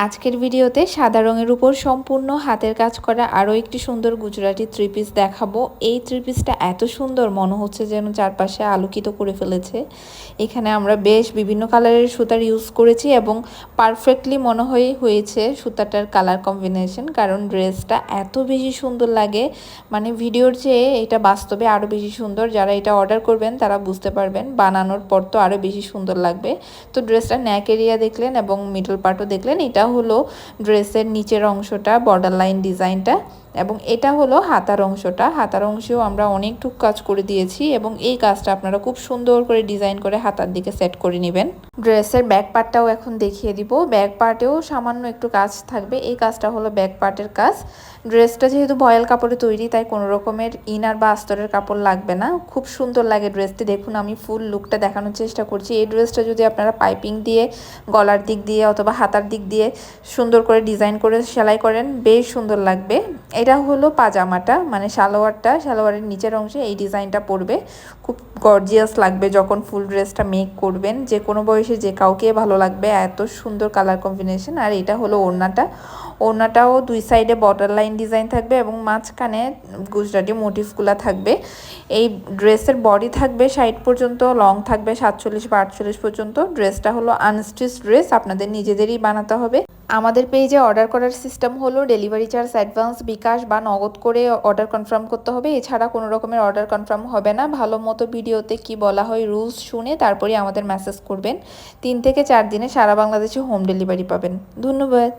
আজকের ভিডিওতে সাদা রঙের উপর সম্পূর্ণ হাতের কাজ করা আরও একটি সুন্দর গুজরাটি থ্রি পিস দেখাবো। এই থ্রি পিসটা এত সুন্দর মনে হচ্ছে যেন চারপাশে আলোকিত করে ফেলেছে। এখানে আমরা বেশ বিভিন্ন কালারের সুতার ইউজ করেছি এবং পারফেক্টলি মনে হয়েছে সুতাটার কালার কম্বিনেশন, কারণ ড্রেসটা এত বেশি সুন্দর লাগে, মানে ভিডিওর চেয়ে এটা বাস্তবে আরও বেশি সুন্দর। যারা এটা অর্ডার করবেন তারা বুঝতে পারবেন, বানানোর পর তো আরও বেশি সুন্দর লাগবে। তো ড্রেসটা নেক এরিয়া দেখলেন এবং মিডল পার্টও দেখলেন। এটা হলো ড্রেসের নিচের অংশটা, বর্ডার লাইন ডিজাইনটা, এবং এটা হলো হাতার অংশটা। হাতার অংশেও আমরা অনেকটুকু কাজ করে দিয়েছি এবং এই কাজটা আপনারা খুব সুন্দর করে ডিজাইন করে হাতার দিকে সেট করে নেবেন। ড্রেসের ব্যাক পার্টটাও এখন দেখিয়ে দিব। ব্যাক পার্টেও সামান্য একটু কাজ থাকবে, এই কাজটা হলো ব্যাক পার্টের কাজ। ড্রেসটা যেহেতু ভয়েল কাপড়ে তৈরি, তাই কোনো রকমের ইনার বা আস্তরের কাপড় লাগবে না। খুব সুন্দর লাগে ড্রেসটি। দেখুন আমি ফুল লুকটা দেখানোর চেষ্টা করছি। এই ড্রেসটা যদি আপনারা পাইপিং দিয়ে, গলার দিক দিয়ে অথবা হাতার দিক দিয়ে সুন্দর করে ডিজাইন করে সেলাই করেন, বেশ সুন্দর লাগবে। এটা হলো পাজামাটা, মানে সালোয়ারটা, সালোয়ারের নিচের অংশে এই ডিজাইনটা পড়বে। খুব গর্জিয়াস লাগবে যখন ফুল ড্রেসটা মেক করবেন। যে কোনো বয়সে যে কাউকে ভালো লাগবে, এত সুন্দর কালার কম্বিনেশন। আর এটা হলো ওড়নাটা। ওড়নাটাও দুই সাইডে বর্ডার লাইন ডিজাইন থাকবে এবং মাঝখানে গুজরাটি মোটিভগুলো থাকবে। এই ড্রেসের বডি থাকবে 60 পর্যন্ত, লং থাকবে 47 বা 48 পর্যন্ত। ড্রেসটা হলো আনস্টিচ ড্রেস, আপনাদের নিজেদেরই বানাতে হবে। আমাদের পেজে অর্ডার করার সিস্টেম হলো ডেলিভারি চার্জ অ্যাডভান্স, বিকাশ বা নগদ করে অর্ডার কনফার্ম করতে হবে। এছাড়া কোনো রকমের অর্ডার কনফার্ম হবে না। ভালো মতো ভিডিওতে কি বলা হয় রুলস শুনে তারপরে আমাদের মেসেজ করবেন। 3 থেকে 4 দিনে সারা বাংলাদেশে হোম ডেলিভারি পাবেন। ধন্যবাদ।